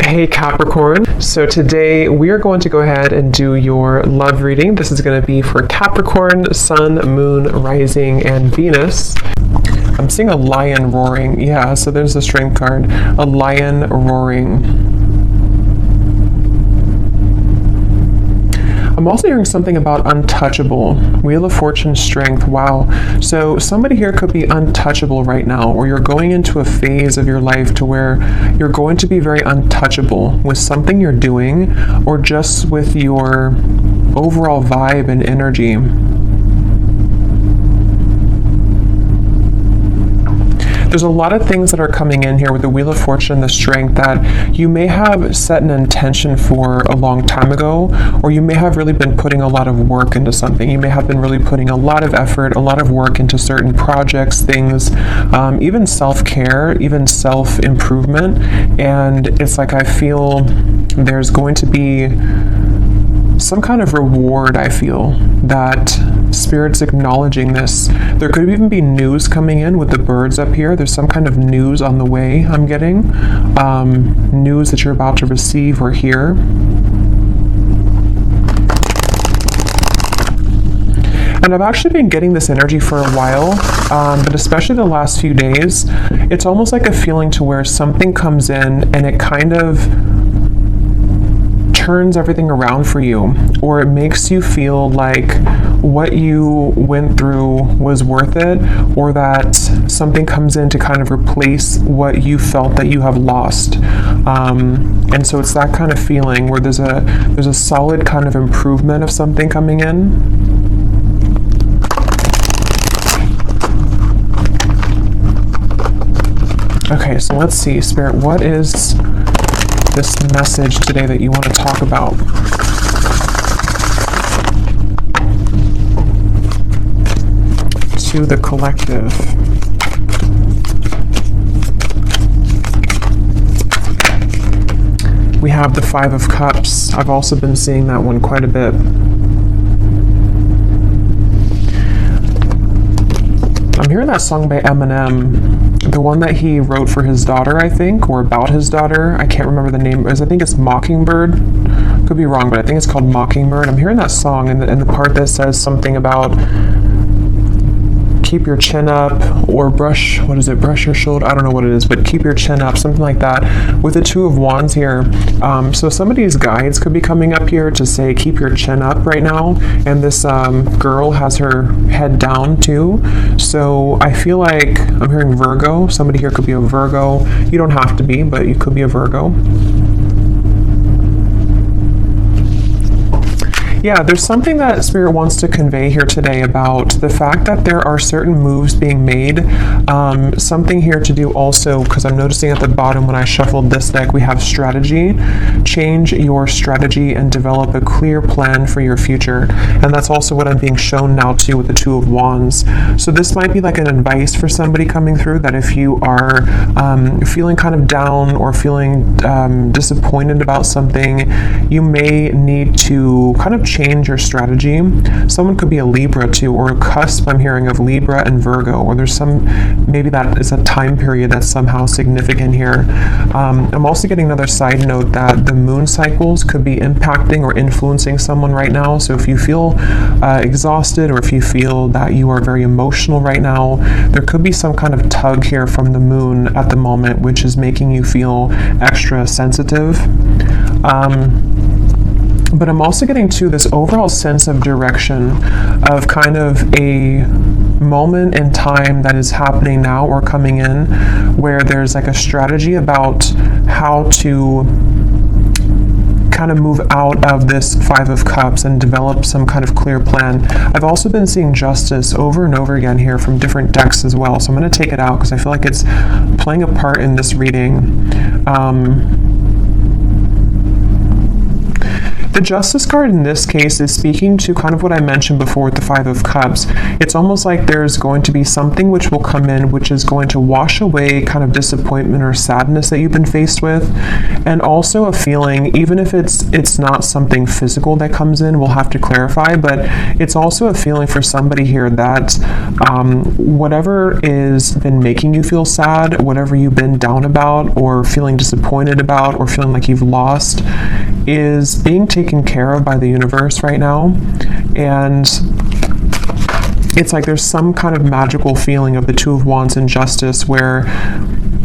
Hey Capricorn, so today we are going to go ahead and do your love reading. This is going to be for Capricorn, Sun, Moon, Rising, and Venus. I'm seeing a lion roaring. Yeah, so there's the strength card. A lion roaring. I'm also hearing something about untouchable. Wheel of Fortune, strength. Wow. So somebody here could be untouchable right now, or you're going into a phase of your life to where you're going to be very untouchable with something you're doing, or just with your overall vibe and energy. There's a lot of things that are coming in here with the Wheel of Fortune and the strength that you may have set an intention for a long time ago, or you may have really been putting a lot of work into something. You may have been really putting a lot of effort, a lot of work into certain projects, things, even self-care, even self-improvement. And it's like I feel there's going to be some kind of reward. I feel that Spirit's acknowledging this. There could even be news coming in with the birds up here. There's some kind of news on the way I'm getting. News that you're about to receive or hear. And I've actually been getting this energy for a while, but especially the last few days, it's almost like a feeling to where something comes in and it kind of turns everything around for you, or it makes you feel like what you went through was worth it, or that something comes in to kind of replace what you felt that you have lost. And so it's that kind of feeling where there's a solid kind of improvement of something coming in. Okay, so let's see, Spirit, what is this message today that you want to talk about? To the collective. We have the Five of Cups. I've also been seeing that one quite a bit. I'm hearing that song by Eminem. The one that he wrote for his daughter, I think, or about his daughter. I can't remember the name. I think it's Mockingbird. Could be wrong, but I think it's called Mockingbird. I'm hearing that song, and the part that says something about keep your chin up, or brush, what is it, brush your shoulder? I don't know what it is, but keep your chin up, something like that. With the Two of Wands here, so somebody's guides could be coming up here to say keep your chin up right now, and this girl has her head down too. So I feel like I'm hearing Virgo. Somebody here could be a Virgo. You don't have to be, but you could be a Virgo. Yeah, there's something that Spirit wants to convey here today about the fact that there are certain moves being made. Something here to do also, because I'm noticing at the bottom when I shuffled this deck, we have strategy. Change your strategy and develop a clear plan for your future. And that's also what I'm being shown now too with the Two of Wands. So this might be like an advice for somebody coming through, that if you are feeling kind of down or feeling disappointed about something, you may need to kind of change your strategy. Someone could be a Libra too, or a cusp I'm hearing of Libra and Virgo, or there's maybe that is a time period that's somehow significant here. I'm also getting another side note that the moon cycles could be impacting or influencing someone right now. So if you feel exhausted, or if you feel that you are very emotional right now, there could be some kind of tug here from the moon at the moment, which is making you feel extra sensitive. But I'm also getting to this overall sense of direction, of kind of a moment in time that is happening now or coming in, where there's like a strategy about how to kind of move out of this Five of Cups and develop some kind of clear plan. I've also been seeing Justice over and over again here from different decks as well. So I'm going to take it out because I feel like it's playing a part in this reading. The Justice card in this case is speaking to kind of what I mentioned before with the Five of Cups. It's almost like there's going to be something which will come in, which is going to wash away kind of disappointment or sadness that you've been faced with, and also a feeling, even if it's not something physical that comes in, we'll have to clarify, but it's also a feeling for somebody here that whatever is been making you feel sad, whatever you've been down about or feeling disappointed about or feeling like you've lost, is being taken care of by the universe right now. And it's like there's some kind of magical feeling of the Two of Wands and Justice where,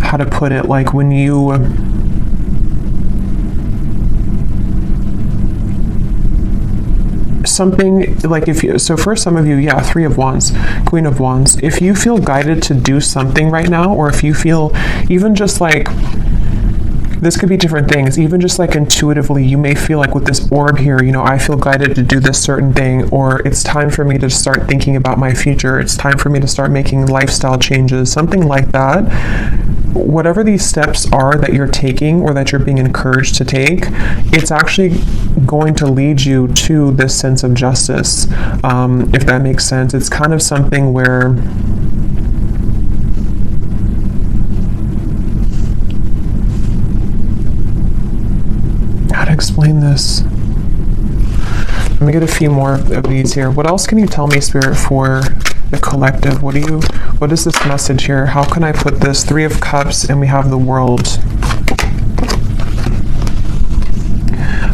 how to put it, like when you something like, if you, so for some of you, yeah, Three of Wands, Queen of Wands, if you feel guided to do something right now, or if you feel even just like, this could be different things, even just like intuitively, you may feel like with this orb here, you know, I feel guided to do this certain thing, or it's time for me to start thinking about my future, it's time for me to start making lifestyle changes, something like that. Whatever these steps are that you're taking or that you're being encouraged to take, it's actually going to lead you to this sense of justice, if that makes sense. It's kind of something where explain this. Let me get a few more of these here. What else can you tell me, Spirit, for the collective? What is this message here? How can I put this? Three of Cups, and we have the World.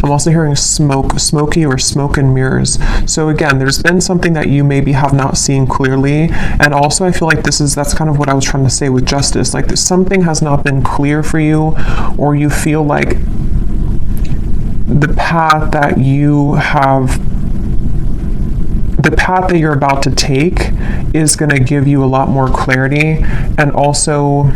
I'm also hearing smoky or smoke and mirrors. So again, there's been something that you maybe have not seen clearly. And also I feel like that's kind of what I was trying to say with Justice. Like something has not been clear for you, or you feel like the path that you're about to take is going to give you a lot more clarity. And also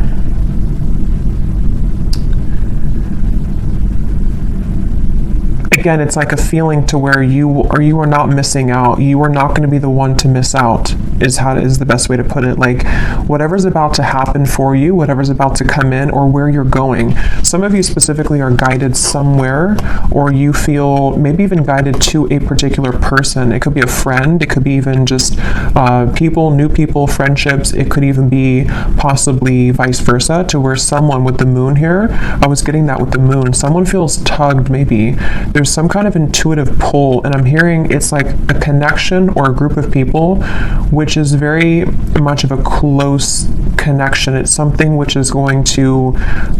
again, it's like a feeling to where you are not missing out. You are not going to be the one to miss out, is the best way to put it. Like whatever's about to happen for you, whatever's about to come in, or where you're going. Some of you specifically are guided somewhere, or you feel maybe even guided to a particular person. It could be a friend. It could be even just new people, friendships. It could even be possibly vice versa, to where someone with the Moon here, I was getting that with the Moon, someone feels tugged maybe. There's some kind of intuitive pull, and I'm hearing it's like a connection or a group of people which is very much of a close connection. It's something which is going to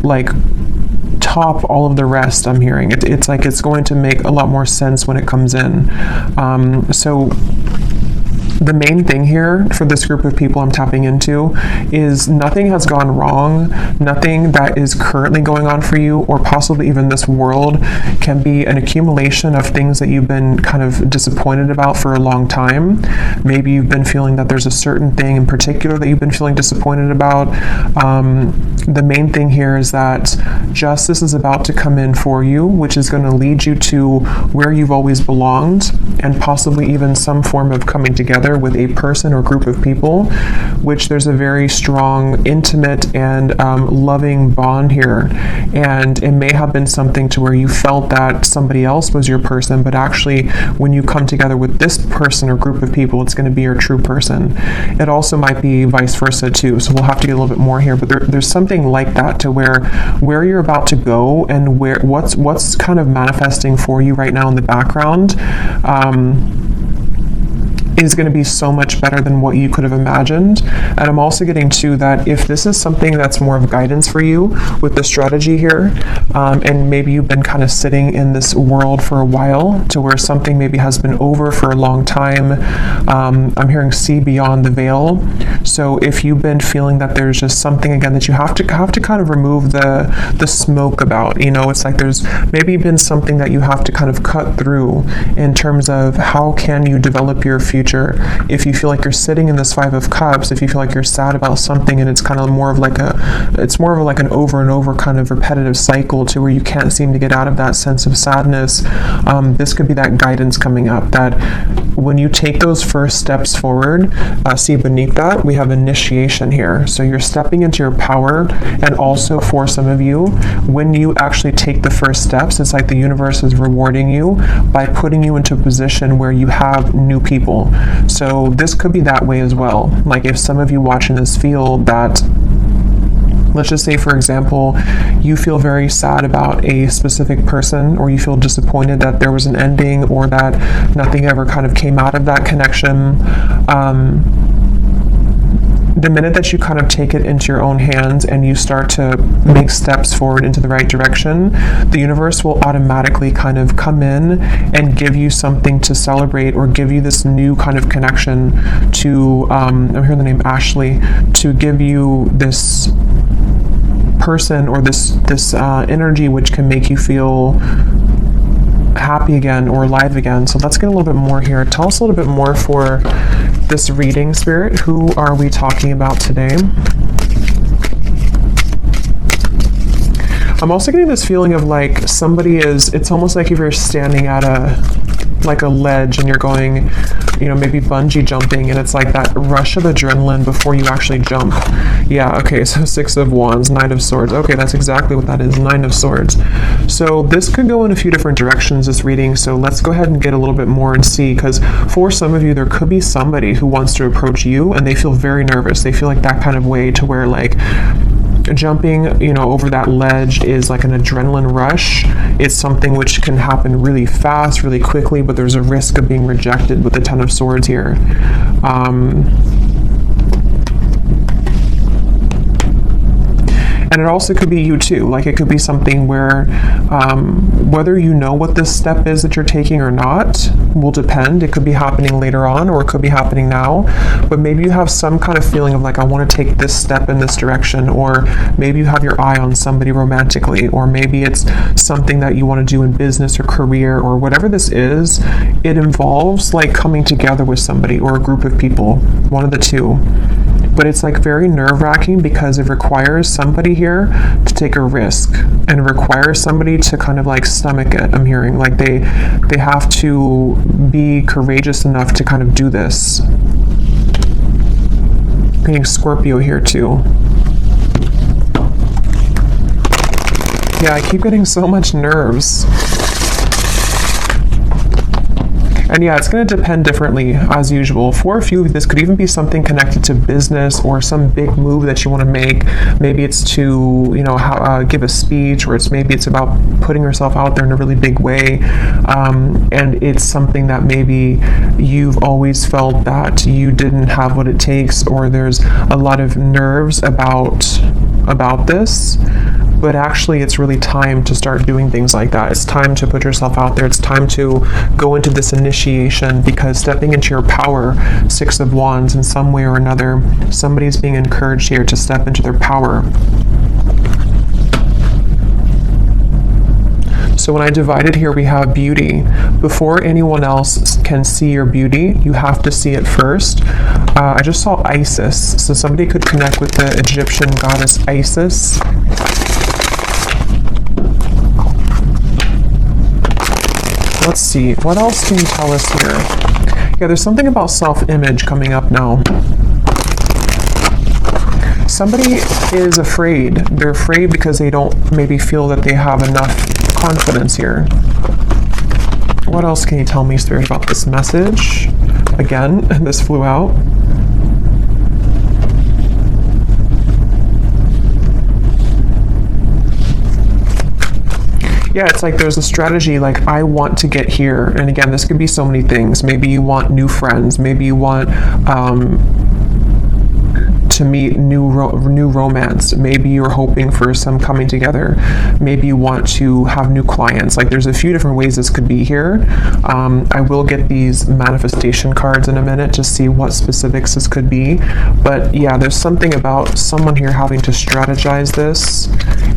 like top all of the rest. I'm hearing it's like it's going to make a lot more sense when it comes in. So the main thing here for this group of people I'm tapping into is nothing has gone wrong. Nothing that is currently going on for you, or possibly even this world, can be an accumulation of things that you've been kind of disappointed about for a long time. Maybe you've been feeling that there's a certain thing in particular that you've been feeling disappointed about. The main thing here is that justice is about to come in for you, which is going to lead you to where you've always belonged, and possibly even some form of coming together with a person or group of people, which there's a very strong, intimate, and loving bond here. And it may have been something to where you felt that somebody else was your person, but actually when you come together with this person or group of people, it's going to be your true person. It also might be vice versa too, so we'll have to get a little bit more here, but there's something like that to where you're about to go, and what's kind of manifesting for you right now in the background is going to be so much better than what you could have imagined. And I'm also getting to that if this is something that's more of guidance for you with the strategy here, and maybe you've been kind of sitting in this world for a while to where something maybe has been over for a long time. I'm hearing see beyond the veil. So if you've been feeling that there's just something again that you have to kind of remove the smoke about, you know, it's like there's maybe been something that you have to kind of cut through in terms of how can you develop your future future. If you feel like you're sitting in this Five of Cups, if you feel like you're sad about something and it's kind of more of like an over and over kind of repetitive cycle to where you can't seem to get out of that sense of sadness, this could be that guidance coming up, that when you take those first steps forward, see beneath that, we have initiation here. So you're stepping into your power, and also for some of you, when you actually take the first steps, it's like the universe is rewarding you by putting you into a position where you have new people. So this could be that way as well. Like if some of you watching this feel that, let's just say, for example, you feel very sad about a specific person, or you feel disappointed that there was an ending or that nothing ever kind of came out of that connection. The minute that you kind of take it into your own hands and you start to make steps forward into the right direction, the universe will automatically kind of come in and give you something to celebrate, or give you this new kind of connection to, I'm hearing the name Ashley, to give you this person or this energy which can make you feel happy again or alive again. So let's get a little bit more here. Tell us a little bit more for this reading, Spirit. Who are we talking about today? I'm also getting this feeling of like somebody is, it's almost like if you're standing at a ledge and you're going, maybe bungee jumping, and it's like that rush of adrenaline before you actually jump. Yeah, okay, so Six of Wands, Knight of Swords. Okay, that's exactly what that is, Nine of Swords. So this could go in a few different directions, this reading, so let's go ahead and get a little bit more and see, because for some of you, there could be somebody who wants to approach you and they feel very nervous. They feel like that kind of way to where like, jumping, over that ledge is like an adrenaline rush. It's something which can happen really fast, really quickly, but there's a risk of being rejected with the Ten of Swords here. And it also could be you too. Like it could be something where whether you know what this step is that you're taking or not will depend. It could be happening later on, or it could be happening now. But maybe you have some kind of feeling of like, I want to take this step in this direction, or maybe you have your eye on somebody romantically, or maybe it's something that you want to do in business or career, or whatever this is. It involves like coming together with somebody or a group of people, one of the two. But it's like very nerve-wracking because it requires somebody here to take a risk, and it requires somebody to kind of like stomach it. I'm hearing like they have to be courageous enough to kind of do this. I'm getting Scorpio here too. Yeah, I keep getting so much nerves. And yeah, it's going to depend differently as usual. For a few, this could even be something connected to business or some big move that you want to make. Maybe it's to, give a speech, or maybe it's about putting yourself out there in a really big way. And it's something that maybe you've always felt that you didn't have what it takes, or there's a lot of nerves about this. But actually, it's really time to start doing things like that. It's time to put yourself out there. It's time to go into this initiation, because stepping into your power, Six of Wands, in some way or another, somebody's being encouraged here to step into their power. So when I divided here, we have beauty. Before anyone else can see your beauty, you have to see it first. I just saw Isis. So somebody could connect with the Egyptian goddess Isis. Let's see, what else can you tell us here? Yeah, there's something about self-image coming up now. Somebody is afraid. They're afraid because they don't maybe feel that they have enough confidence here. What else can you tell me, Spirit, about this message? Again, this flew out. Yeah, it's like there's a strategy, like I want to get here. And again, this could be so many things. Maybe you want new friends. Maybe you want to meet new romance. Maybe you're hoping for some coming together. Maybe you want to have new clients. Like, there's a few different ways this could be here. I will get these manifestation cards in a minute to see what specifics this could be. But yeah, there's something about someone here having to strategize this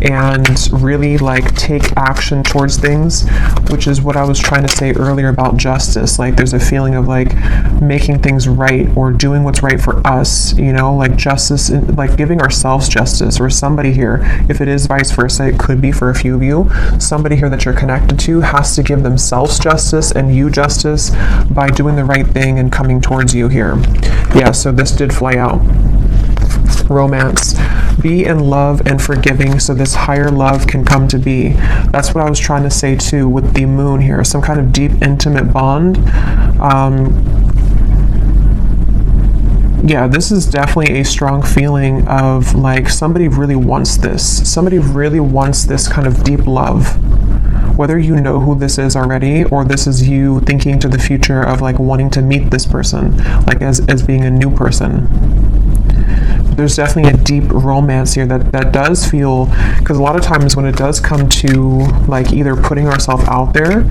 and really like take action towards things, which is what I was trying to say earlier about justice. Like, there's a feeling of like making things right or doing what's right for us, you know, like justice, like giving ourselves justice, or somebody here, if it is vice versa, it could be for a few of you, somebody here that you're connected to has to give themselves justice and you justice by doing the right thing and coming towards you here. Yeah, so this did fly out. Romance. Be in love and forgiving so this higher love can come to be. That's what I was trying to say too with the moon here. Some kind of deep, intimate bond. Yeah, this is definitely a strong feeling of like somebody really wants this. Somebody really wants this kind of deep love. Whether you know who this is already, or this is you thinking to the future of like wanting to meet this person, like as being a new person. There's definitely a deep romance here that does feel, because a lot of times when it does come to like either putting ourselves out there,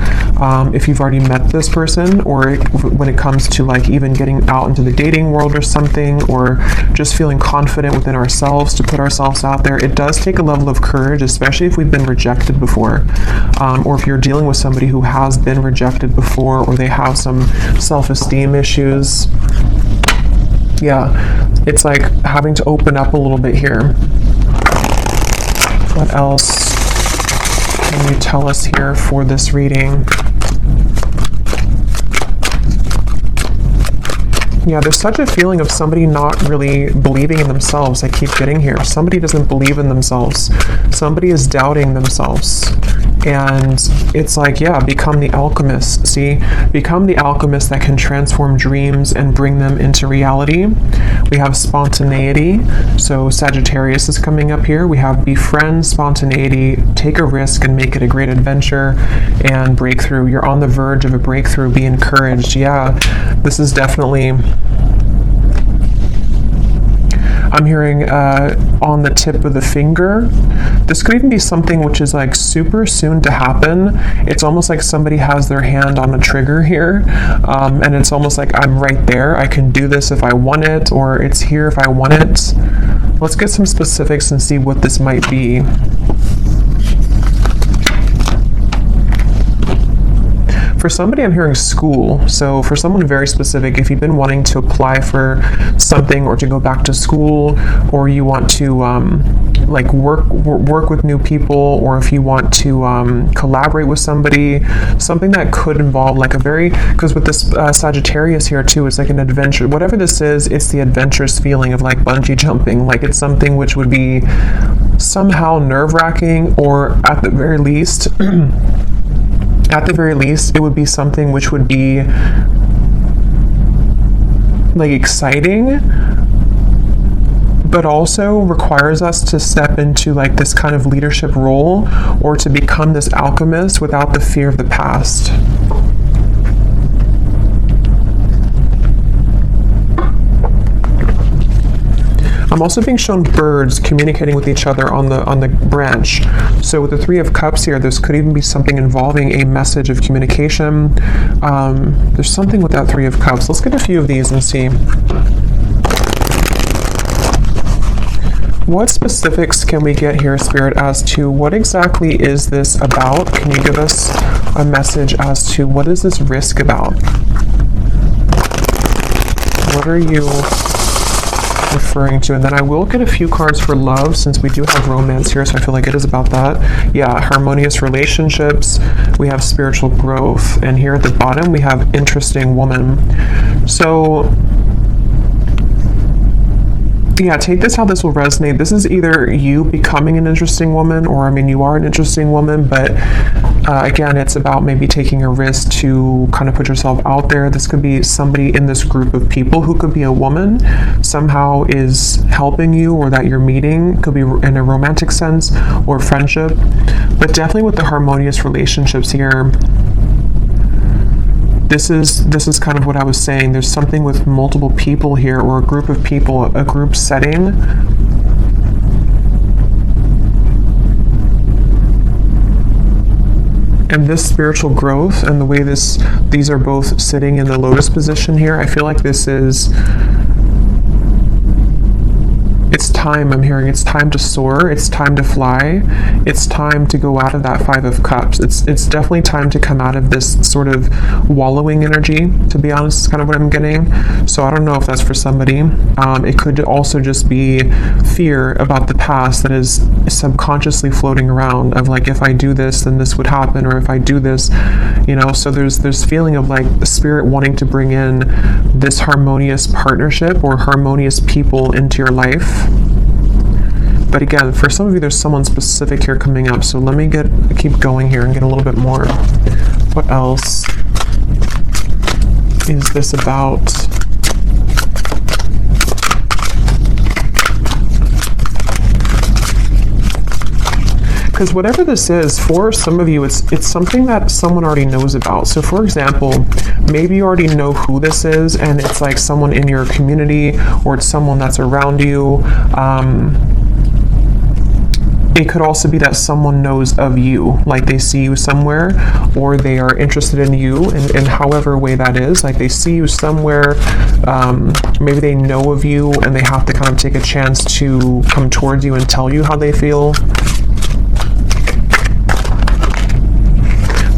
if you've already met this person, or when it comes to like even getting out into the dating world or something, or just feeling confident within ourselves to put ourselves out there, it does take a level of courage, especially if we've been rejected before, or if you're dealing with somebody who has been rejected before, or they have some self-esteem issues. Yeah, it's like having to open up a little bit here. What else can you tell us here for this reading? Yeah, there's such a feeling of somebody not really believing in themselves. I keep getting here. Somebody doesn't believe in themselves. Somebody is doubting themselves. And it's like, yeah, become the alchemist. See, become the alchemist that can transform dreams and bring them into reality. We have spontaneity. So Sagittarius is coming up here. We have befriend spontaneity, take a risk and make it a great adventure, and breakthrough. You're on the verge of a breakthrough. Be encouraged. Yeah, this is definitely, I'm hearing on the tip of the finger. This could even be something which is like super soon to happen. It's almost like somebody has their hand on a trigger here, and it's almost like I'm right there. I can do this if I want it, or it's here if I want it. Let's get some specifics and see what this might be. For somebody, I'm hearing school. So for someone very specific, if you've been wanting to apply for something or to go back to school, or you want to like work with new people, or if you want to collaborate with somebody, something that could involve like a very, because with this Sagittarius here too, it's like an adventure. Whatever this is, it's the adventurous feeling of like bungee jumping. Like it's something which would be somehow nerve-wracking, or at the very least, it would be something which would be like exciting, but also requires us to step into like this kind of leadership role, or to become this alchemist without the fear of the past. I'm also being shown birds communicating with each other on the branch. So with the Three of Cups here, this could even be something involving a message of communication. There's something with that Three of Cups. Let's get a few of these and see. What specifics can we get here, Spirit, as to what exactly is this about? Can you give us a message as to what is this risk about? What are you referring to? And then I will get a few cards for love, since we do have romance here, so I feel like it is about that. Yeah, harmonious relationships. We have spiritual growth, and here at the bottom we have interesting woman. So yeah, take this how this will resonate. This is either you becoming an interesting woman, or I mean, you are an interesting woman, but again, it's about maybe taking a risk to kind of put yourself out there. This could be somebody in this group of people who could be a woman, somehow is helping you, or that you're meeting. It could be in a romantic sense or friendship, but definitely with the harmonious relationships here, this is kind of what I was saying. There's something with multiple people here, or a group of people, a group setting. And this spiritual growth and the way these are both sitting in the lotus position here, I feel like this is, it's time. I'm hearing it's time to soar. It's time to fly. It's time to go out of that Five of Cups. It's definitely time to come out of this sort of wallowing energy, to be honest, is kind of what I'm getting. So I don't know if that's for somebody. It could also just be fear about the past that is subconsciously floating around, of like, if I do this, then this would happen, or if I do this, you know. So there's feeling of like the spirit wanting to bring in this harmonious partnership or harmonious people into your life. But again, for some of you, there's someone specific here coming up. So let me keep going here and get a little bit more. What else is this about? Because whatever this is, for some of you, it's something that someone already knows about. So for example, maybe you already know who this is, and it's like someone in your community, or it's someone that's around you. It could also be that someone knows of you, like they see you somewhere, or they are interested in you in however way that is. Like they see you somewhere, maybe they know of you, and they have to kind of take a chance to come towards you and tell you how they feel.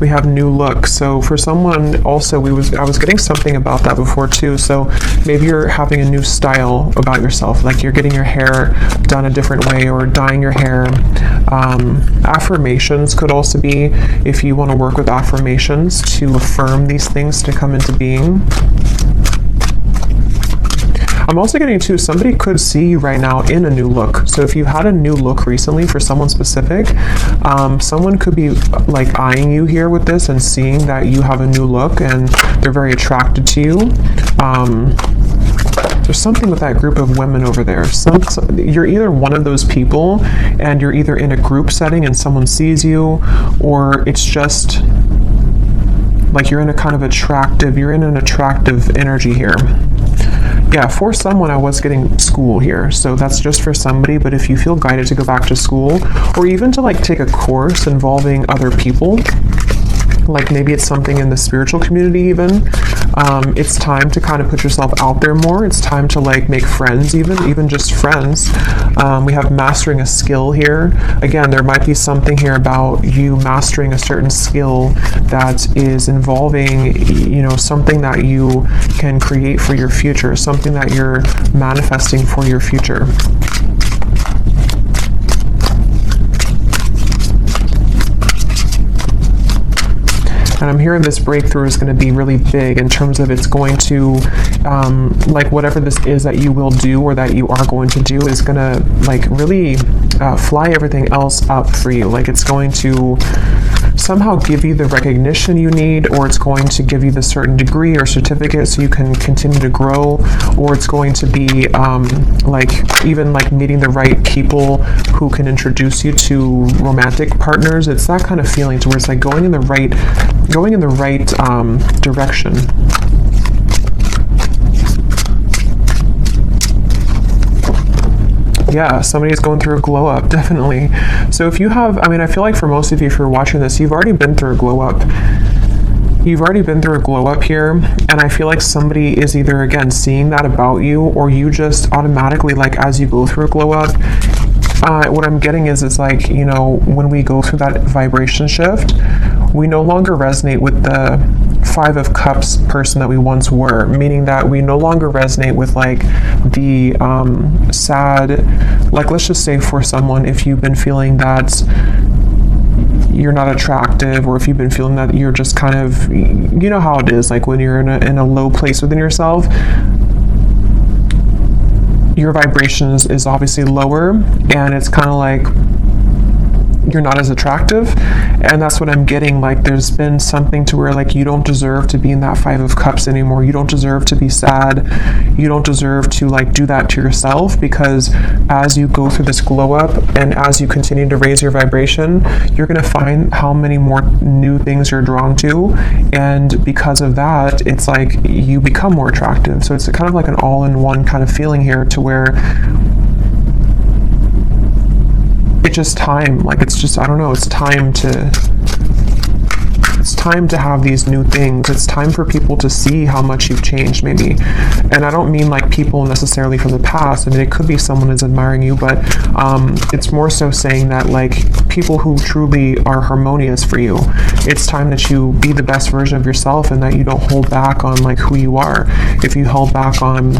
We have new look. So for someone also, I was getting something about that before too. So maybe you're having a new style about yourself, like you're getting your hair done a different way, or dyeing your hair. Affirmations could also be, if you want to work with affirmations to affirm these things to come into being. I'm also getting too, somebody could see you right now in a new look. So if you had a new look recently for someone specific, someone could be like eyeing you here with this and seeing that you have a new look and they're very attracted to you. There's something with that group of women over there. You're either one of those people, and you're either in a group setting and someone sees you, or it's just like you're in an attractive energy here. Yeah, for someone, I was getting school here, so that's just for somebody. But if you feel guided to go back to school, or even to like take a course involving other people, like maybe it's something in the spiritual community even, it's time to kind of put yourself out there more. It's time to like make friends, even just friends. We have mastering a skill here. Again, there might be something here about you mastering a certain skill that is involving, you know, something that you can create for your future, something that you're manifesting for your future. And I'm hearing this breakthrough is going to be really big in terms of it's going to, like whatever this is that you will do or that you are going to do is going to like really fly everything else up for you. Like it's going to somehow give you the recognition you need, or it's going to give you the certain degree or certificate so you can continue to grow, or it's going to be like even like meeting the right people who can introduce you to romantic partners. It's that kind of feeling to where it's like going in the right direction. Yeah, somebody's going through a glow up, definitely. So if you have, I mean, I feel like for most of you, if you're watching this, you've already been through a glow up. You've already been through a glow up here, and I feel like somebody is either, again, seeing that about you, or you just automatically, like, as you go through a glow up, what I'm getting is like, you know, when we go through that vibration shift, we no longer resonate with the Five of Cups person that we once were, meaning that we no longer resonate with like the sad, like let's just say for someone, if you've been feeling that you're not attractive, or if you've been feeling that you're just kind of, you know how it is, like when you're in a low place within yourself, your vibration is obviously lower, and it's kind of like you're not as attractive. And that's what I'm getting. Like, there's been something to where, like, you don't deserve to be in that Five of Cups anymore. You don't deserve to be sad. You don't deserve to, like, do that to yourself, because as you go through this glow up and as you continue to raise your vibration, you're going to find how many more new things you're drawn to. And because of that, it's like you become more attractive. So it's kind of like an all-in-one kind of feeling here, to where it's just time. Like, it's just, I don't know, it's time to have these new things. It's time for people to see how much you've changed, maybe. And I don't mean like people necessarily from the past. I mean, it could be someone is admiring you, but it's more so saying that, like, people who truly are harmonious for you, it's time that you be the best version of yourself, and that you don't hold back on, like, who you are. If you held back on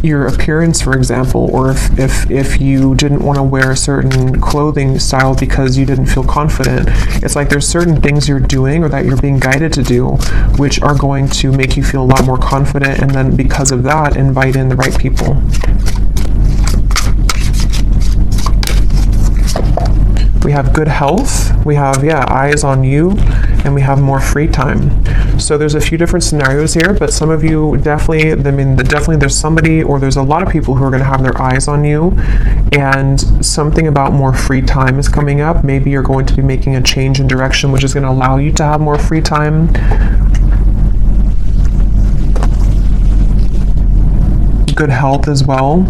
your appearance, for example, or if you didn't want to wear a certain clothing style because you didn't feel confident, it's like there's certain things you're doing or that you're being guided to do which are going to make you feel a lot more confident, and then because of that, invite in the right people. We have good health, we have, eyes on you, and we have more free time. So there's a few different scenarios here, but some of you definitely, definitely there's somebody, or there's a lot of people who are going to have their eyes on you, and something about more free time is coming up. Maybe you're going to be making a change in direction, which is going to allow you to have more free time. Good health as well.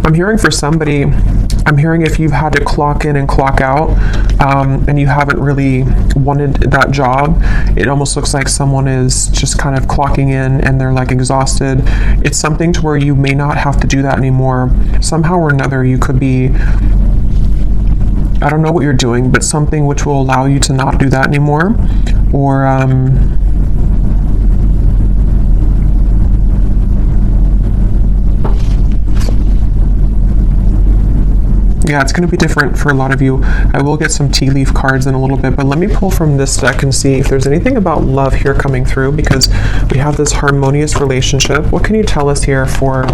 I'm hearing for somebody, I'm hearing if you've had to clock in and clock out, and you haven't really wanted that job, it almost looks like someone is just kind of clocking in and they're like exhausted. It's something to where you may not have to do that anymore. Somehow or another, you could be, I don't know what you're doing, but something which will allow you to not do that anymore. Or, yeah, it's going to be different for a lot of you. I will get some tea leaf cards in a little bit, but let me pull from this deck and see if there's anything about love here coming through, because we have this harmonious relationship. What can you tell us here for...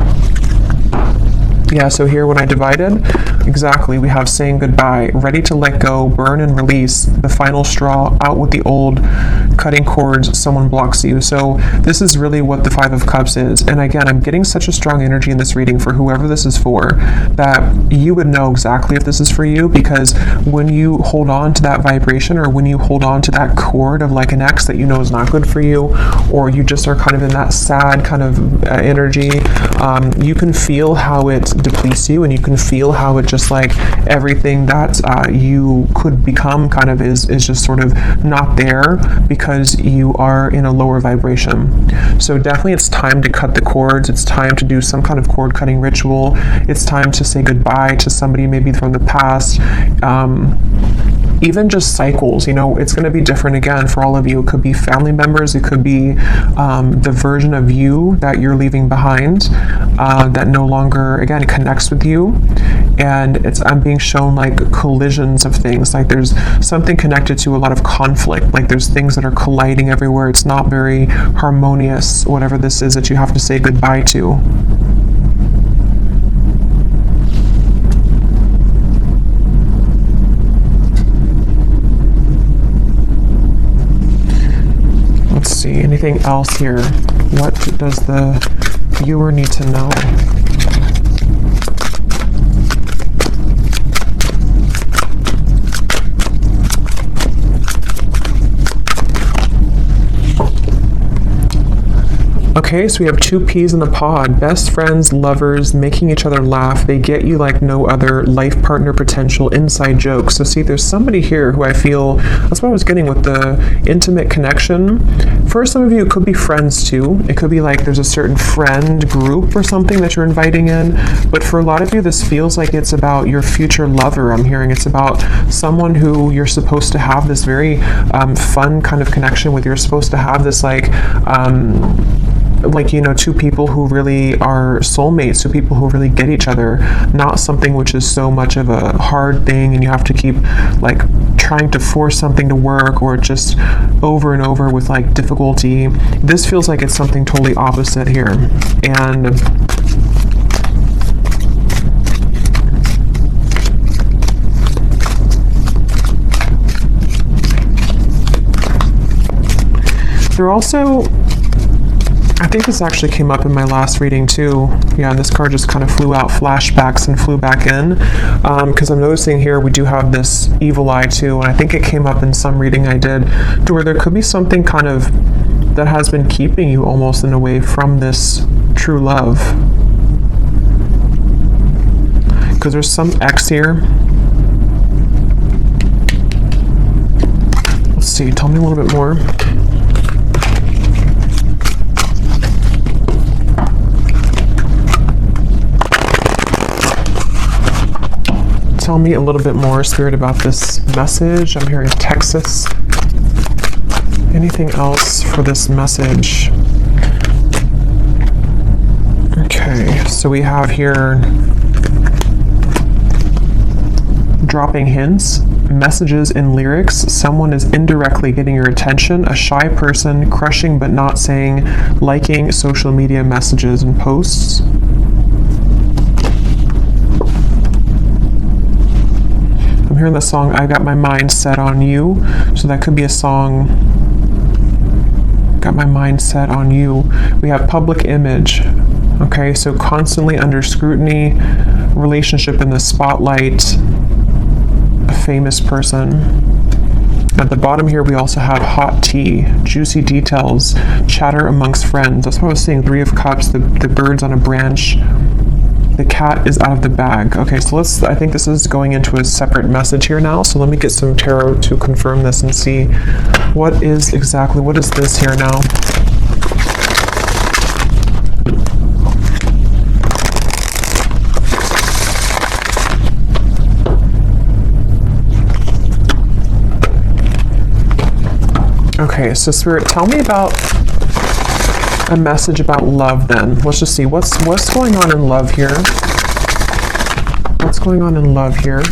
Yeah, so here when I divided, exactly, we have saying goodbye, ready to let go, burn and release, the final straw, out with the old, cutting cords, someone blocks you. So this is really what the Five of Cups is. And again, I'm getting such a strong energy in this reading for whoever this is for, that you would know exactly if this is for you, because when you hold on to that vibration, or when you hold on to that cord of like an ex that you know is not good for you, or you just are kind of in that sad kind of energy, you can feel how it depletes you, and you can feel how it just like everything that you could become kind of is just sort of not there because you are in a lower vibration. So definitely it's time to cut the cords. It's time to do some kind of cord cutting ritual. It's time to say goodbye to somebody maybe from the past. Even just cycles, you know, it's going to be different again for all of you. It could be family members. It could be the version of you that you're leaving behind that no longer, again, connects with you. And I'm being shown like collisions of things. Like there's something connected to a lot of conflict. Like there's things that are colliding everywhere. It's not very harmonious, whatever this is that you have to say goodbye to. Let's see, anything else here? What does the viewer need to know? Okay, so we have two peas in a pod. Best friends, lovers, making each other laugh. They get you like no other. Life partner potential, inside jokes. So see, there's somebody here who I feel, that's what I was getting with the intimate connection. For some of you, it could be friends too. It could be like there's a certain friend group or something that you're inviting in. But for a lot of you, this feels like it's about your future lover. I'm hearing it's about someone who you're supposed to have this very fun kind of connection with. You're supposed to have this like... like, you know, two people who really are soulmates, two people who really get each other, not something which is so much of a hard thing and you have to keep like trying to force something to work, or just over and over with like difficulty. This feels like it's something totally opposite here. And they're also, I think this actually came up in my last reading too. Yeah, this card just kind of flew out, flashbacks, and flew back in. Because I'm noticing here we do have this evil eye too, and I think it came up in some reading I did, to where there could be something kind of that has been keeping you almost in a way from this true love. Because there's some X here. Let's see, tell me a little bit more. Tell me a little bit more, Spirit, about this message. I'm hearing Texas. Anything else for this message? Okay, so we have here dropping hints, messages in lyrics. Someone is indirectly getting your attention. A shy person, crushing but not saying, liking social media messages and posts. I'm hearing the song I Got My Mind Set on You. So that could be a song, Got My Mind Set on You. We have public image. Okay, so constantly under scrutiny, relationship in the spotlight, a famous person. At the bottom here, we also have hot tea, juicy details, chatter amongst friends. That's what I was saying, 3 of Cups, the birds on a branch. The cat is out of the bag. Okay, so I think this is going into a separate message here now. So let me get some tarot to confirm this and see what is this here now. Okay, so Spirit, tell me about a message about love then. Let's just see what's going on in love here. What's going on in love here?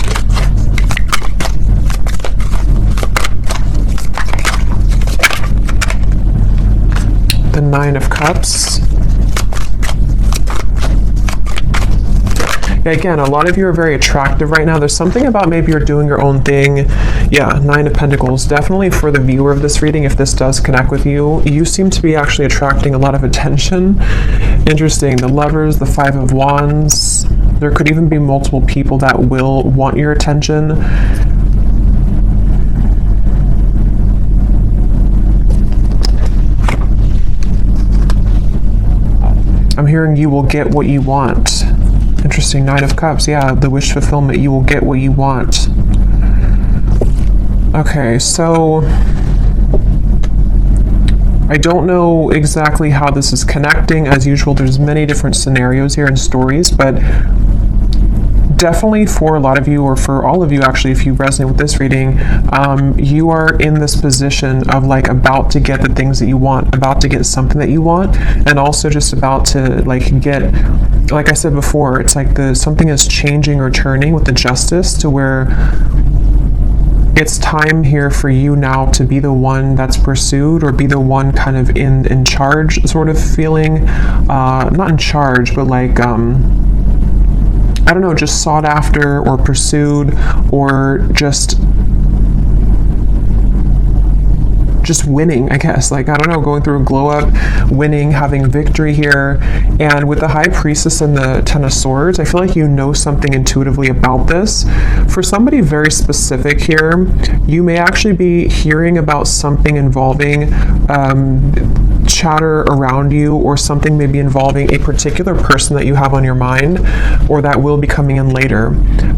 The 9 of Cups. Yeah, again, a lot of you are very attractive right now. There's something about maybe you're doing your own thing. Yeah, 9 of Pentacles. Definitely for the viewer of this reading, if this does connect with you, you seem to be actually attracting a lot of attention. Interesting. The Lovers, the 5 of Wands. There could even be multiple people that will want your attention. I'm hearing you will get what you want. Interesting. 9 of Cups. Yeah, the wish fulfillment. You will get what you want. Okay, so I don't know exactly how this is connecting. As usual, there's many different scenarios here and stories, but definitely for a lot of you, or for all of you actually, if you resonate with this reading, you are in this position of like about to get the things that you want, about to get something that you want, and also just about to like get, like I said before, it's like something is changing or turning with the Justice, to where it's time here for you now to be the one that's pursued, or be the one kind of in charge sort of feeling, not in charge, but like I don't know, just sought after or pursued, or just winning, I guess. Like, I don't know, going through a glow up, winning, having victory here. And with the High Priestess and the 10 of Swords, I feel like you know something intuitively about this. For somebody very specific here, you may actually be hearing about something involving chatter around you, or something maybe involving a particular person that you have on your mind, or that will be coming in later.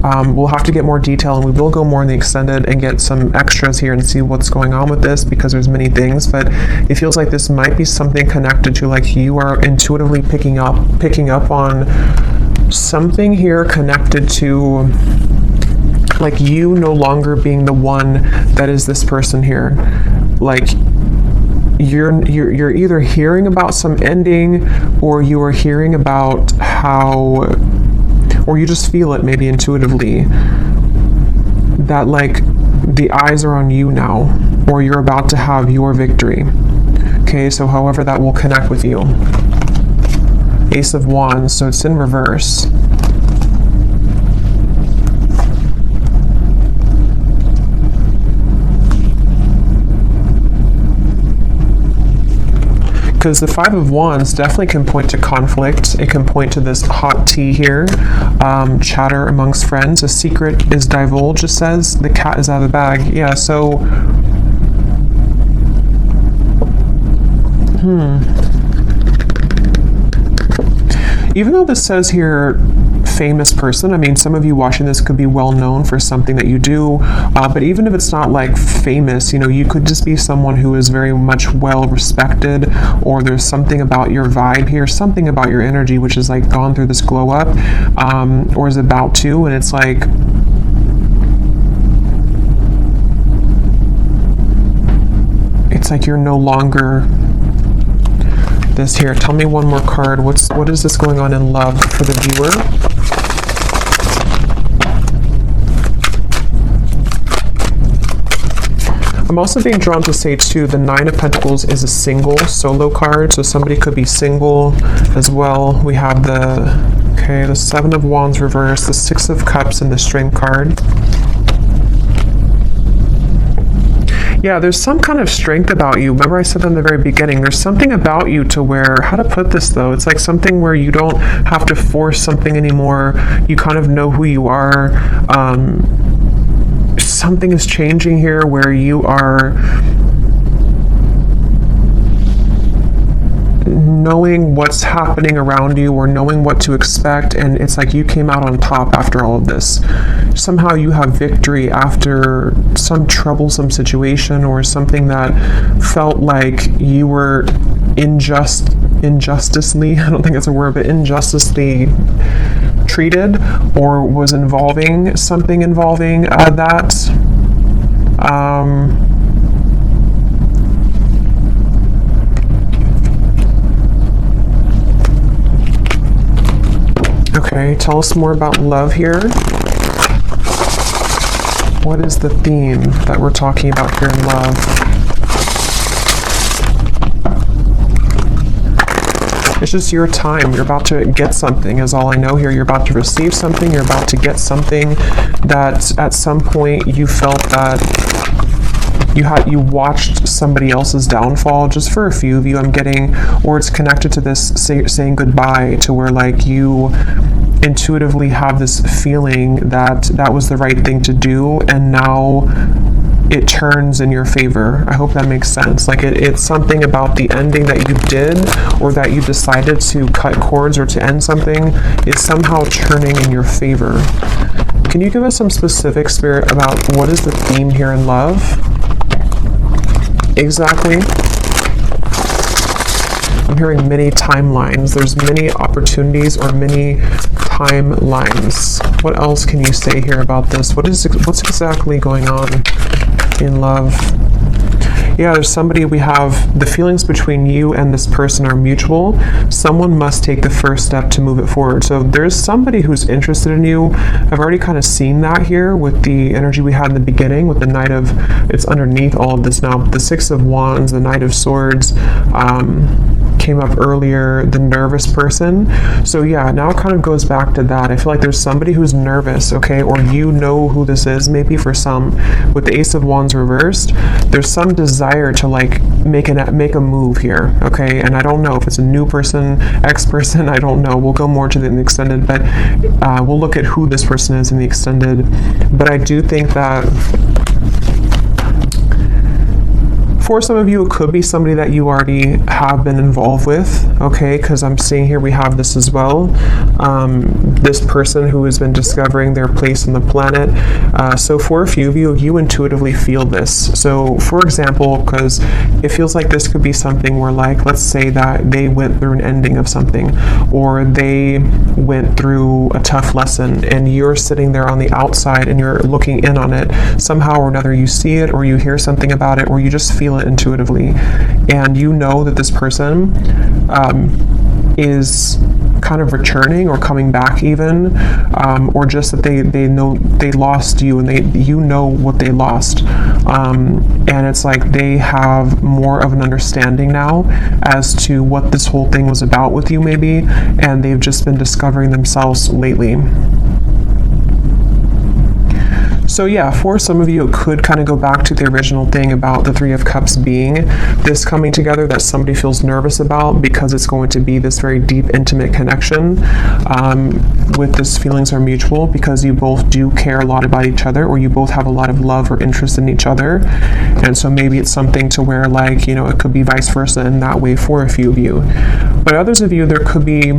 We'll have to get more detail, and we will go more in the extended and get some extras here and see what's going on with this, because there's many things, but it feels like this might be something connected to, like, you are intuitively picking up on something here connected to, like, you no longer being the one that is this person here. Like, you're either hearing about some ending, or you are hearing about how, or you just feel it maybe intuitively, that like the eyes are on you now, or you're about to have your victory. Okay, so however that will connect with you. Ace of Wands, so it's in reverse. Because the Five of Wands definitely can point to conflict. It can point to this hot tea here, chatter amongst friends. A secret is divulged, it says. The cat is out of the bag. Yeah, so... Even though this says here, famous person, I mean, some of you watching this could be well known for something that you do, but even if it's not like famous, you know, you could just be someone who is very much well respected, or there's something about your vibe here, something about your energy which is like gone through this glow up, or is about to, and it's like, you're no longer this here. Tell me one more card. What is this going on in love for the viewer? I'm also being drawn to say too, the Nine of Pentacles is a single solo card, so somebody could be single as well. We have the Seven of Wands reverse, the Six of Cups, and the Strength card. Yeah, there's some kind of strength about you. Remember I said in the very beginning, there's something about you to where, how to put this though, it's like something where you don't have to force something anymore. You kind of know who you are. Something is changing here where you are knowing what's happening around you, or knowing what to expect, and it's like you came out on top after all of this. Somehow you have victory after some troublesome situation, or something that felt like you were injusticely, I don't think it's a word, but injusticely treated, or was involving something involving that. Okay, tell us more about love here. What is the theme that we're talking about here in love? It's just your time. You're about to get something is all I know here. You're about to receive something. You're about to get something that at some point you felt that you watched somebody else's downfall. Just for a few of you, I'm getting, or it's connected to this saying goodbye, to where like you intuitively have this feeling that that was the right thing to do, and now it turns in your favor. I hope that makes sense. Like it's something about the ending that you did, or that you decided to cut cords or to end something, is somehow turning in your favor. Can you give us some specific, Spirit, about what is the theme here in love? Exactly. I'm hearing many timelines. There's many opportunities, or many timelines. What else can you say here about this? What's exactly going on in love? Yeah, there's somebody, we have the feelings between you and this person are mutual. Someone must take the first step to move it forward. So there's somebody who's interested in you. I've already kind of seen that here with the energy we had in the beginning with the Knight of, it's underneath all of this now, the Six of Wands, the Knight of Swords, came up earlier, the nervous person. So yeah, now it kind of goes back to that. I feel like there's somebody who's nervous, okay, or you know who this is, maybe for some. With the Ace of Wands reversed, there's some desire to like make a move here, okay? And I don't know if it's a new person, ex-person, I don't know. We'll go more to the extended, but we'll look at who this person is in the extended. But I do think that for some of you, it could be somebody that you already have been involved with, okay? Because I'm seeing here we have this as well. This person who has been discovering their place on the planet. So for a few of you, you intuitively feel this. So for example, because it feels like this could be something where, like, let's say that they went through an ending of something, or they went through a tough lesson, and you're sitting there on the outside and you're looking in on it. Somehow or another, you see it, or you hear something about it, or you just feel it it intuitively. And you know that this person is kind of returning or coming back even, or just that they know they lost you, and you know what they lost, and it's like they have more of an understanding now as to what this whole thing was about with you maybe, and they've just been discovering themselves lately. So yeah, for some of you, it could kind of go back to the original thing about the Three of Cups being this coming together that somebody feels nervous about, because it's going to be this very deep, intimate connection with this feelings are mutual, because you both do care a lot about each other, or you both have a lot of love or interest in each other. And so maybe it's something to where, like, you know, it could be vice versa in that way for a few of you. But others of you, there could be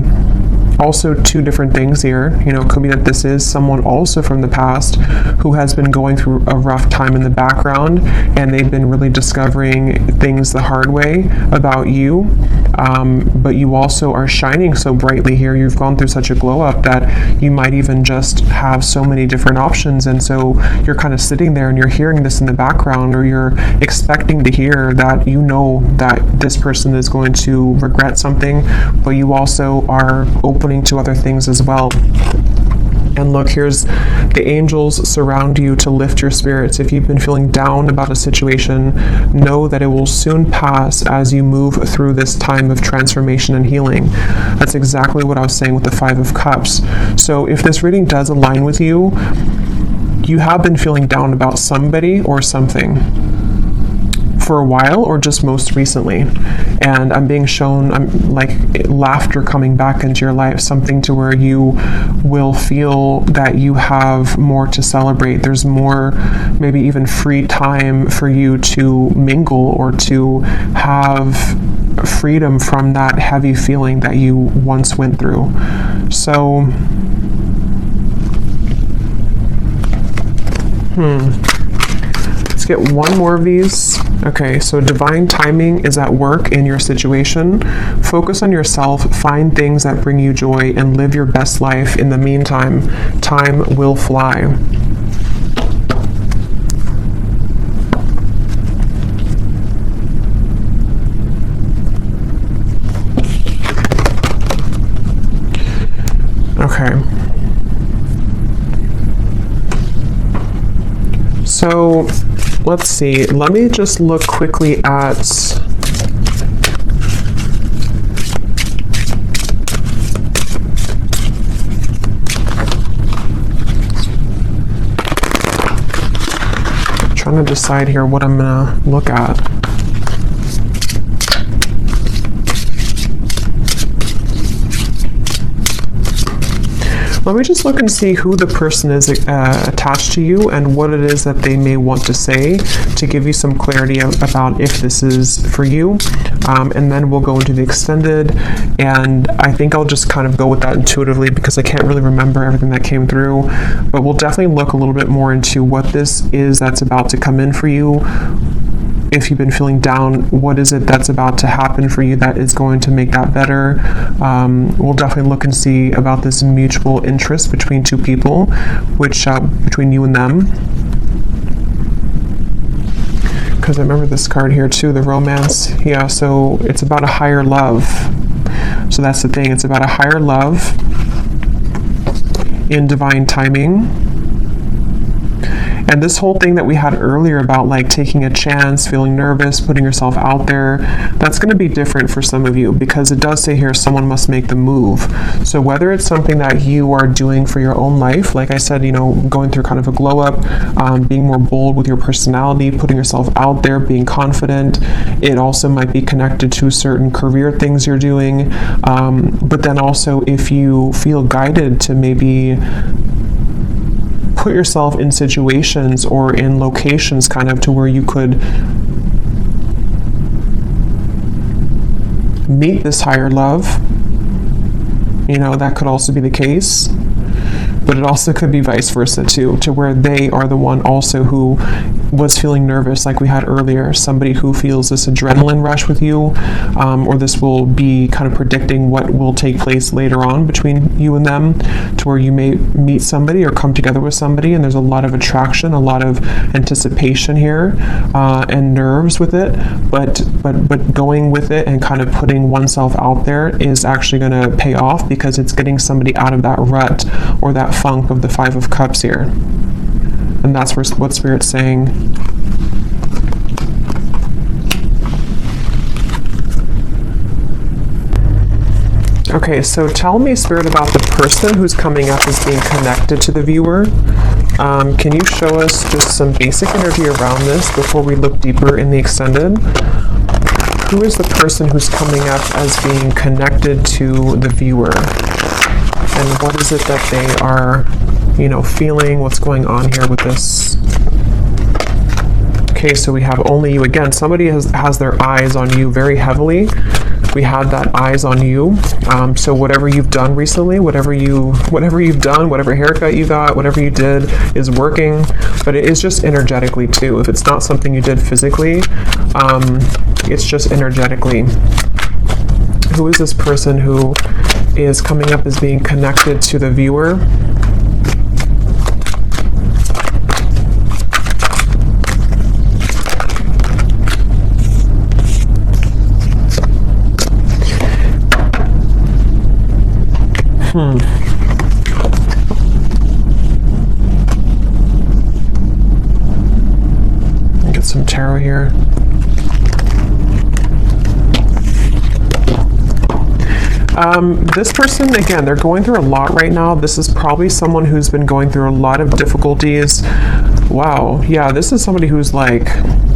also two different things here. You know, it could be that this is someone also from the past who has been going through a rough time in the background, and they've been really discovering things the hard way about you, but you also are shining so brightly here. You've gone through such a glow up that you might even just have so many different options, and so you're kind of sitting there and you're hearing this in the background, or you're expecting to hear that you know that this person is going to regret something, but you also are opening to other things as well. And look, here's the angels surround you to lift your spirits. If you've been feeling down about a situation, know that it will soon pass as you move through this time of transformation and healing. That's exactly what I was saying with the Five of Cups. So if this reading does align with you, you have been feeling down about somebody or something for a while, or just most recently, and I'm being shown like laughter coming back into your life, something to where you will feel that you have more to celebrate. There's more, maybe even free time for you to mingle or to have freedom from that heavy feeling that you once went through. So let's get one more of these. Okay, so divine timing is at work in your situation. Focus on yourself, find things that bring you joy, and live your best life. In the meantime, time will fly. Okay. So let's see, let me just look quickly at trying to decide here what I'm gonna look at. Let me just look and see who the person is attached to you and what it is that they may want to say to give you some clarity about if this is for you. And then we'll go into the extended, and I think I'll just kind of go with that intuitively because I can't really remember everything that came through. But we'll definitely look a little bit more into what this is that's about to come in for you. If you've been feeling down, what is it that's about to happen for you that is going to make that better? We'll definitely look and see about this mutual interest between two people, which between you and them. Because I remember this card here too, the romance. Yeah, so it's about a higher love. So that's the thing, it's about a higher love in divine timing. And this whole thing that we had earlier about like taking a chance, feeling nervous, putting yourself out there, that's going to be different for some of you because it does say here someone must make the move. So whether it's something that you are doing for your own life, like I said, you know, going through kind of a glow up, being more bold with your personality, putting yourself out there, being confident. It also might be connected to certain career things you're doing. But then also if you feel guided to maybe put yourself in situations or in locations kind of to where you could meet this higher love, you know, that could also be the case. But it also could be vice versa too, to where they are the one also who was feeling nervous, like we had earlier. Somebody who feels this adrenaline rush with you, or this will be kind of predicting what will take place later on between you and them, to where you may meet somebody or come together with somebody, and there's a lot of attraction, a lot of anticipation here, and nerves with it. But going with it and kind of putting oneself out there is actually going to pay off, because it's getting somebody out of that rut or that funk of the Five of Cups here. And that's what Spirit's saying. Okay, so tell me, Spirit, about the person who's coming up as being connected to the viewer. Can you show us just some basic energy around this before we look deeper in the extended? Who is the person who's coming up as being connected to the viewer? And what is it that they are, feeling? What's going on here with this? Okay, so we have only you again. Somebody has their eyes on you very heavily. We had that eyes on you. So whatever you've done recently, whatever you've done, whatever haircut you got, whatever you did is working, but it is just energetically too. If it's not something you did physically, it's just energetically. Who is this person who is coming up as being connected to the viewer? Get some tarot here. This person, again, they're going through a lot right now. This is probably someone who's been going through a lot of difficulties. Wow. Yeah, this is somebody who's like,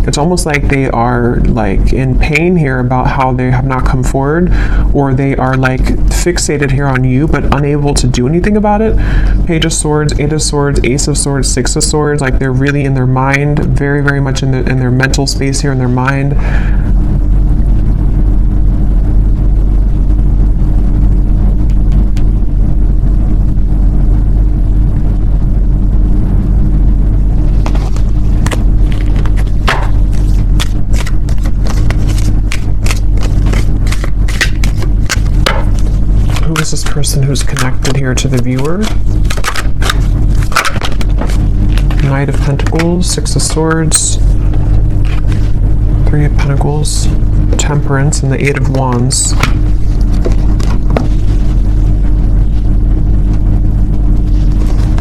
it's almost like they are like in pain here about how they have not come forward, or they are like fixated here on you but unable to do anything about it. Page of Swords, Eight of Swords, Ace of Swords, Six of Swords, like they're really in their mind, very, very much in their mental space here, in their mind. This person who's connected here to the viewer. Knight of Pentacles, Six of Swords, Three of Pentacles, Temperance, and the Eight of Wands.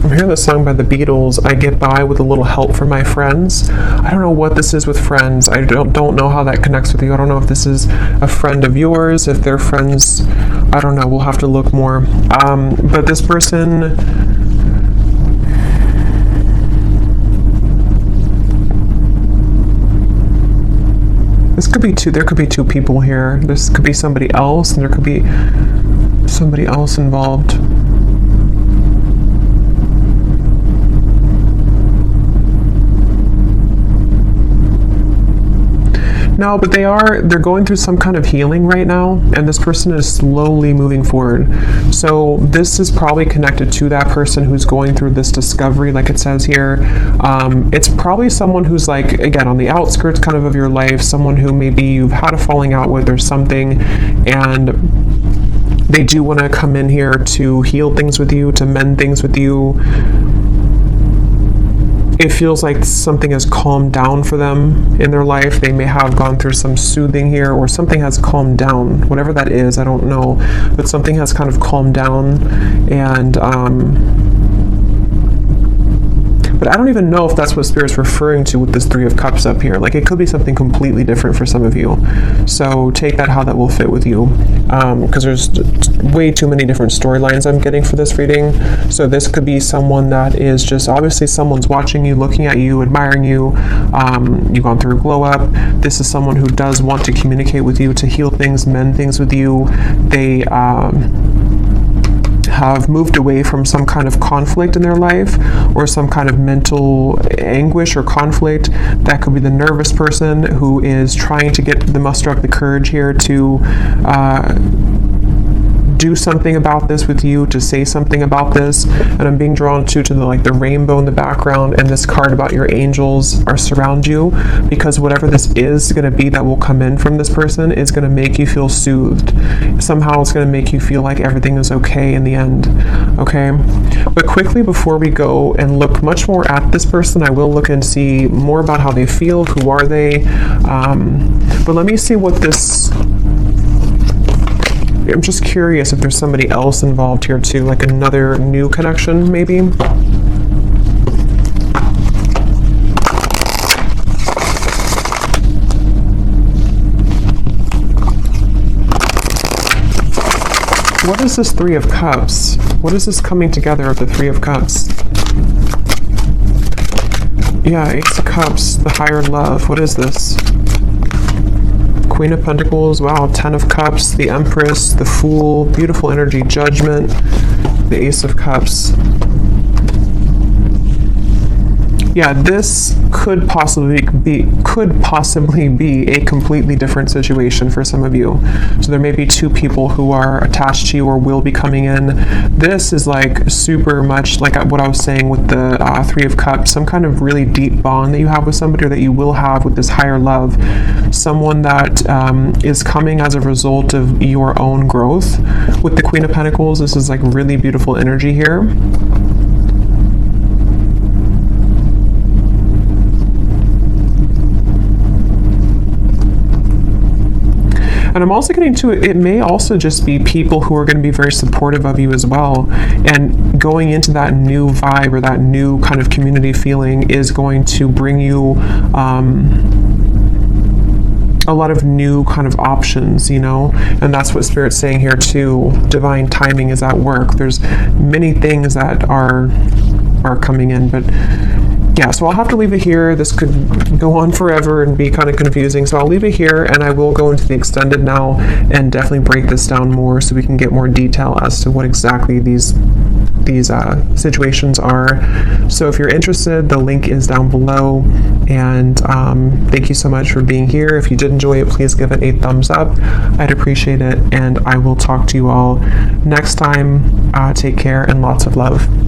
I'm hearing the song by the Beatles, I Get By With a Little Help from My Friends. I don't know what this is with friends. I don't know how that connects with you. I don't know if this is a friend of yours, if they're friends. I don't know. We'll have to look more. But this person, this could be two. There could be two people here. This could be somebody else, and there could be somebody else involved. No, but they're going through some kind of healing right now, and this person is slowly moving forward. So this is probably connected to that person who's going through this discovery, like it says here. It's probably someone who's like, again, on the outskirts kind of your life, someone who maybe you've had a falling out with or something, and they do want to come in here to heal things with you, to mend things with you. It feels like something has calmed down for them in their life. They may have gone through some soothing here, or something has calmed down. Whatever that is, I don't know. But something has kind of calmed down, and but I don't even know if that's what Spirit's referring to with this Three of Cups up here. Like, it could be something completely different for some of you. So take that how that will fit with you. Because there's way too many different storylines I'm getting for this reading. So this could be someone that is just, obviously someone's watching you, looking at you, admiring you. You've gone through a glow up. This is someone who does want to communicate with you, to heal things, mend things with you. They have moved away from some kind of conflict in their life, or some kind of mental anguish or conflict. That could be the nervous person who is trying to muster up the courage here to do something about this with you, to say something about this. And I'm being drawn to the like the rainbow in the background, and this card about your angels are surround you, because whatever this is going to be that will come in from this person is going to make you feel soothed. Somehow it's going to make you feel like everything is okay in the end. Okay, but quickly before we go and look much more at this person, I will look and see more about how they feel, who are they, but let me see what this, I'm just curious if there's somebody else involved here too, like another new connection maybe. What is this Three of Cups? What is this coming together of the Three of Cups? Yeah, Ace of Cups, the higher love. What is this? Queen of Pentacles, wow, Ten of Cups, the Empress, the Fool, beautiful energy, Judgment, the Ace of Cups. Yeah, this could possibly be a completely different situation for some of you. So there may be two people who are attached to you or will be coming in. This is like super much like what I was saying with the Three of Cups, some kind of really deep bond that you have with somebody, or that you will have with this higher love. Someone that is coming as a result of your own growth. With the Queen of Pentacles, this is like really beautiful energy here. And I'm also getting to it may also just be people who are going to be very supportive of you as well. And going into that new vibe or that new kind of community feeling is going to bring you a lot of new kind of options, you know, and that's what Spirit's saying here too. Divine timing is at work. There's many things that are coming in, but yeah, so I'll have to leave it here. This could go on forever and be kind of confusing, so I'll leave it here, and I will go into the extended now and definitely break this down more so we can get more detail as to what exactly these situations are. So if you're interested, the link is down below, and thank you so much for being here. If you did enjoy it, please give it a thumbs up. I'd appreciate it, and I will talk to you all next time. Take care and lots of love.